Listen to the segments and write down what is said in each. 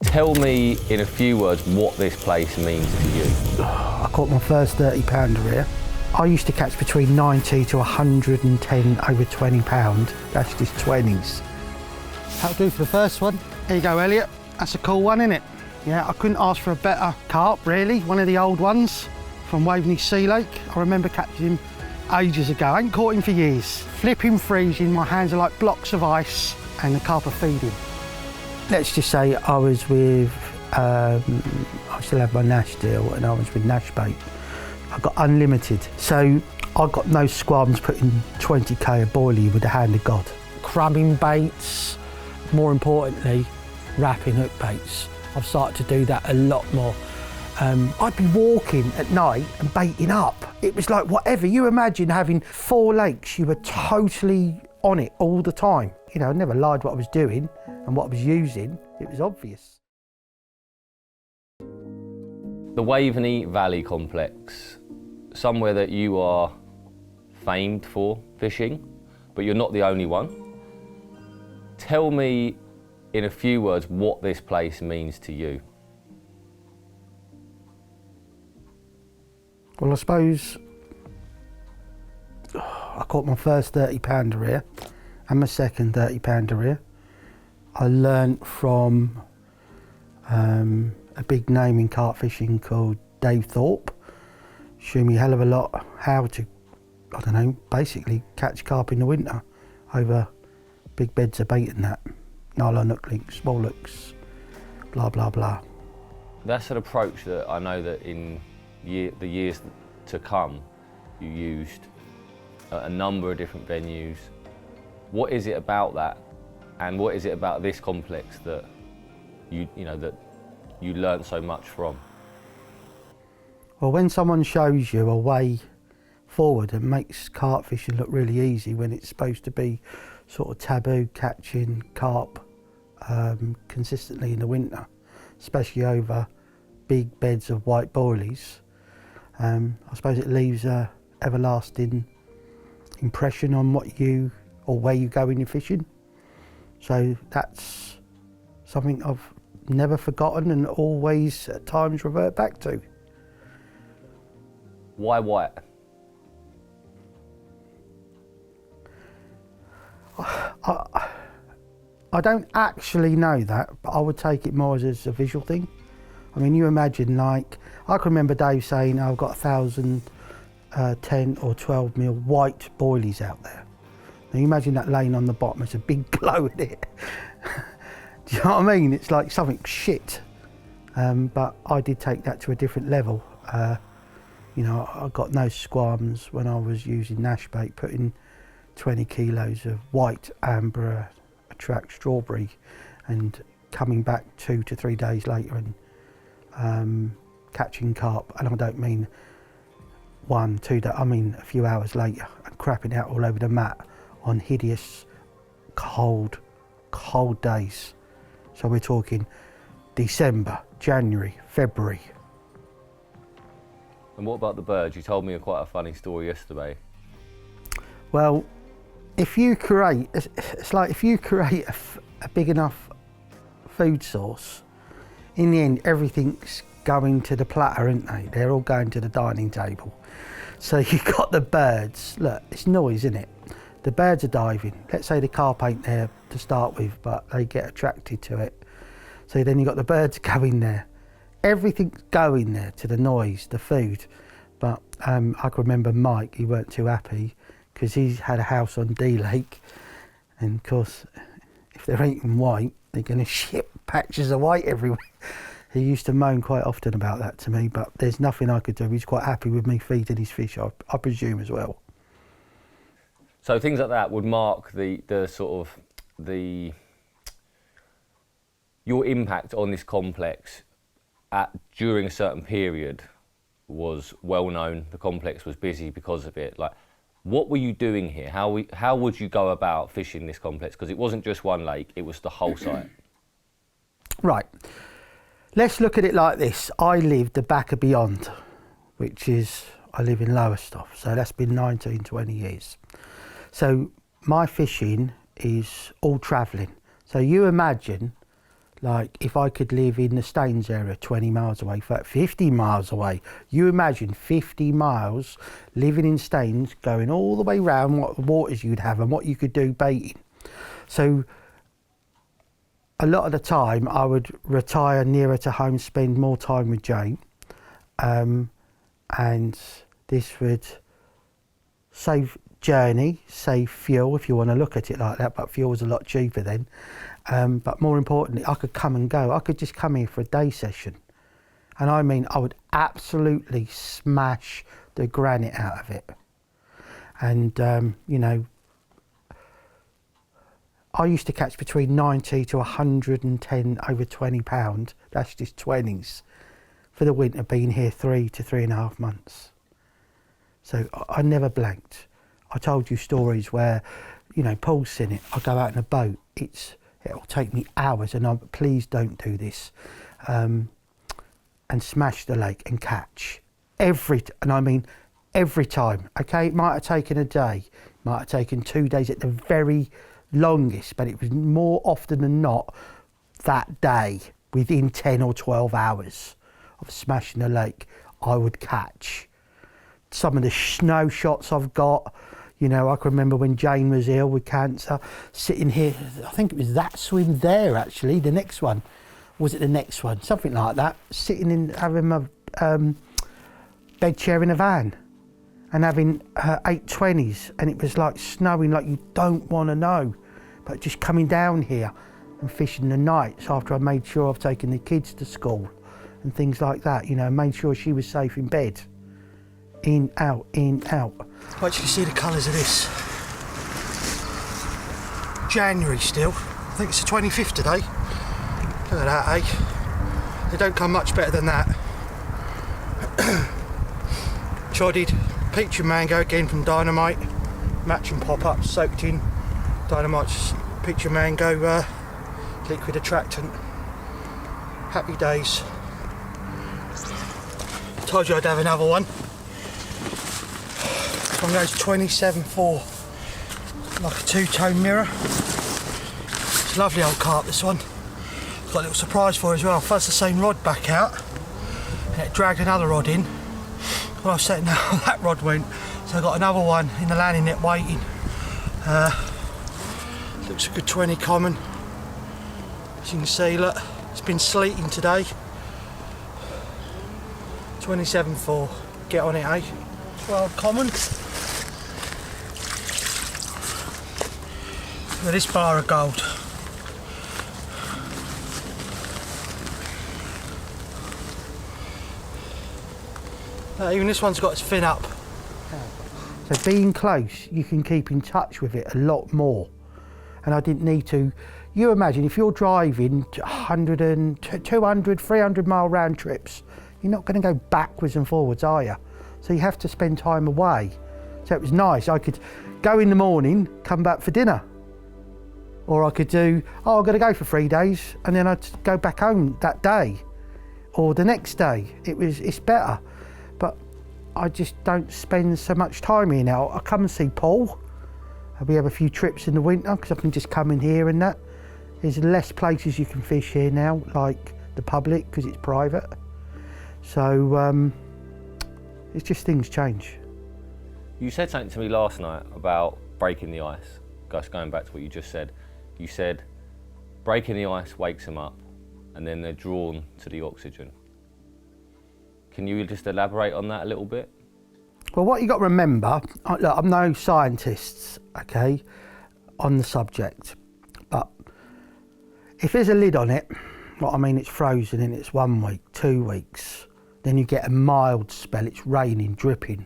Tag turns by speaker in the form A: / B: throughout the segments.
A: Tell me in a few words what this place means to you.
B: I caught my first 30-pounder here. I used to catch between 90 to 110 over 20 pound. That's just 20s. That'll do for the first one. Here you go, Elliot. That's a cool one, isn't it? Yeah, I couldn't ask for a better carp, really. One of the old ones from Waveney Sea Lake. I remember catching him ages ago. I ain't caught him for years. Flipping freezing, my hands are like blocks of ice, and the carp are feeding. Let's just say I was with, I still have my Nash deal, and I was with Nash Bait. I got unlimited, so I got no squabs putting 20k a boilie with the hand of God. Crabbing baits, more importantly, wrapping hook baits. I've started to do that a lot more. I'd be walking at night and baiting up. It was like whatever. You imagine having 4 lakes, you were totally on it all the time. You know, I never lied what I was doing and what I was using. It was obvious.
A: The Waveney Valley complex, somewhere that you are famed for fishing, but you're not the only one. Tell me in a few words what this place means to you.
B: Well, I suppose I caught my first 30-pounder here and my second 30-pounder here. I learnt from a big name in carp fishing called Dave Thorpe. Showed me a hell of a lot how to, I don't know, basically catch carp in the winter over big beds of bait and that. Nylon hook links, small hooks, blah, blah, blah.
A: That's an approach that I know that in the years to come, you used at a number of different venues. What is it about that, and what is it about this complex that you learn so much from?
B: Well, when someone shows you a way forward and makes carp fishing look really easy when it's supposed to be sort of taboo catching carp consistently in the winter, especially over big beds of white boilies, I suppose it leaves a everlasting impression on what you or where you go in your fishing. So that's something I've never forgotten and always at times revert back to.
A: Why white?
B: I don't actually know that, but I would take it more as a visual thing. I mean, you imagine, like, I can remember Dave saying, I've got 1,000 10 or 12 mil white boilies out there. Now you imagine that laying on the bottom, it's a big glow in it. Do you know what I mean? It's like something shit. But I did take that to a different level. You know, I got no squams when I was using Nash bait, putting 20 kilos of white amber attract strawberry and coming back 2 to 3 days later and catching carp. And I don't mean 1, 2 days, I mean a few hours later, and crapping out all over the mat on hideous cold days. So we're talking December, January, February.
A: And what about the birds? You told me quite a funny story yesterday.
B: Well, if you create, it's like if you create a big enough food source, in the end everything's going to the platter, aren't they? They're all going to the dining table. So you've got the birds, look, it's noise, isn't it? The birds are diving. Let's say the carp ain't there to start with, but they get attracted to it. So then you've got the birds going there. Everything's going there to the noise, the food. But I can remember Mike, he weren't too happy because he's had a house on D Lake. And of course, if they're eating white, they're going to ship patches of white everywhere. He used to moan quite often about that to me, but there's nothing I could do. He's quite happy with me feeding his fish, I presume, as well.
A: So things like that would mark your impact on this complex during a certain period was well known. The complex was busy because of it. Like, what were you doing here? How would you go about fishing this complex? Because it wasn't just one lake, it was the whole site.
B: Right. Let's look at it like this. I live the back of beyond, which is, I live in Lowestoft, so that's been 19, 20 years. So my fishing is all travelling. So you imagine Like, if I could live in the Staines area 20 miles away, 50 miles away, you imagine 50 miles living in Staines, going all the way round, what waters you'd have and what you could do baiting. So a lot of the time I would retire nearer to home, spend more time with Jane, and this would save journey, save fuel if you want to look at it like that, but fuel was a lot cheaper then. But more importantly, I could come and go. I could just come here for a day session. And I mean, I would absolutely smash the granite out of it. And, you know, I used to catch between 90 to 110 over 20 pound. That's just 20s for the winter, being here 3 to 3.5 months. So I never blanked. I told you stories where, you know, Paul's seen it. I go out in a boat. It'll take me hours, and please don't do this, and smash the lake and catch and I mean every time. Okay, it might have taken a day, might have taken 2 days at the very longest, but it was more often than not that day, within 10 or 12 hours of smashing the lake, I would catch. Some of the snow shots I've got. You know, I can remember when Jane was ill with cancer, sitting here, I think it was that swim there actually, the next one. Was it the next one? Something like that. Sitting in, having my bed chair in a van and having 820s, and it was like snowing like you don't want to know. But just coming down here and fishing the nights after I made sure I've taken the kids to school and things like that, you know, made sure she was safe in bed. In, out, in, out. I actually see the colours of this. January still. I think it's the 25th today. Look at that, eh? They don't come much better than that. Chodded peach and mango again from Dynamite. Matching pop-up, soaked in Dynamite's peach and mango liquid attractant. Happy days. Told you I'd have another one. One goes 27.4, like a two-tone mirror. It's a lovely old carp, this one. Got a little surprise for her as well. I fuzzed the same rod back out, and it dragged another rod in. Well, I was setting how that rod went, so I got another one in the landing net waiting. Looks a good 20 common. As you can see, look, it's been sleeting today. 27.4. Get on it, eh? Well, common. Look at this bar of gold. Even this one's got its fin up. So being close, you can keep in touch with it a lot more. And I didn't need to. You imagine if you're driving 100 and 200, 300 mile round trips, you're not going to go backwards and forwards, are you? So you have to spend time away. So it was nice. I could go in the morning, come back for dinner. Or I could do, I'm going to go for 3 days, and then I'd go back home that day or the next day. It's better. But I just don't spend so much time here now. I come and see Paul. We have a few trips in the winter because I can just come in here and that. There's less places you can fish here now, like the public, because it's private. So it's just things change.
A: You said something to me last night about breaking the ice. Going back to what you just said. You said breaking the ice wakes them up and then they're drawn to the oxygen. Can you just elaborate on that a little bit?
B: Well, what you got to remember, look, I'm no scientist, okay, on the subject, but if there's a lid on it, what I mean, it's frozen and it's 1 week, 2 weeks, then you get a mild spell, it's raining, dripping.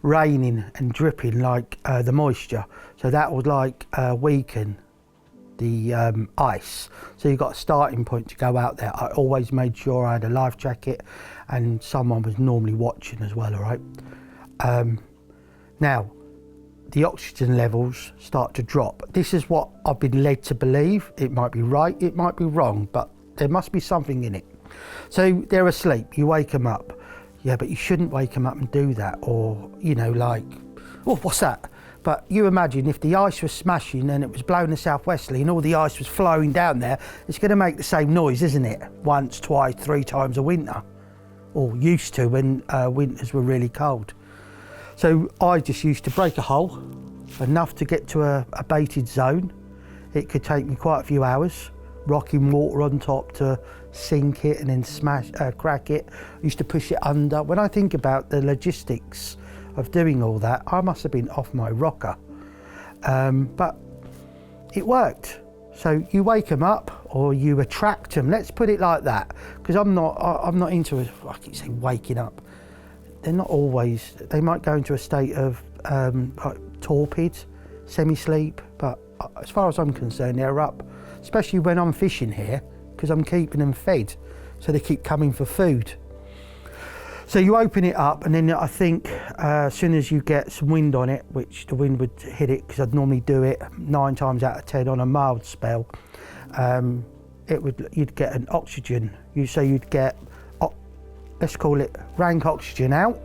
B: Raining and dripping like the moisture, so that would like weaken the ice. So you've got a starting point to go out there. I always made sure I had a life jacket and someone was normally watching as well, all right? Now, the oxygen levels start to drop. This is what I've been led to believe. It might be right, it might be wrong, but there must be something in it. So they're asleep, you wake them up. Yeah, but you shouldn't wake them up and do that, or, you know, like, oh, what's that? But you imagine if the ice was smashing and it was blowing a southwesterly and all the ice was flowing down there, it's going to make the same noise, isn't it? Once, twice, 3 times a winter, or used to when winters were really cold. So I just used to break a hole, enough to get to a baited zone. It could take me quite a few hours, rocking water on top to sink it and then crack it. I used to push it under. When I think about the logistics of doing all that, I must have been off my rocker. But it worked. So you wake them up or you attract them, let's put it like that, because I'm not into, I keep saying waking up. They're not always, they might go into a state of like torpid, semi-sleep, but as far as I'm concerned, they're up, especially when I'm fishing here, because I'm keeping them fed, so they keep coming for food. So you open it up, and then I think as soon as you get some wind on it, which the wind would hit it, because I'd normally do it 9 times out of 10 on a mild spell, you'd get an oxygen. You'd get, let's call it rank oxygen out,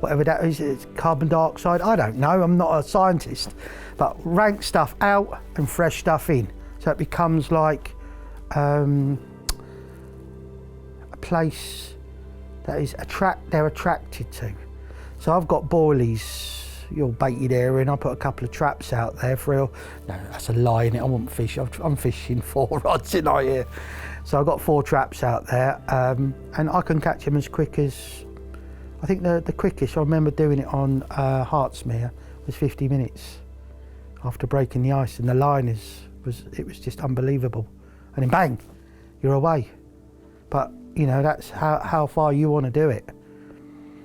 B: whatever that is, it's carbon dioxide, I don't know, I'm not a scientist, but rank stuff out and fresh stuff in. So it becomes like a place that is they're attracted to. So I've got boilies, your baited area, and I put a couple of traps out there for real. No, that's a lie, innit? I won't fish. I'm fishing 4 rods in here. So I've got 4 traps out there, and I can catch them as quick as, I think the quickest I remember doing it on Hartsmere was 50 minutes after breaking the ice, and the line it was just unbelievable. And then bang, you're away. But you know, that's how far you want to do it.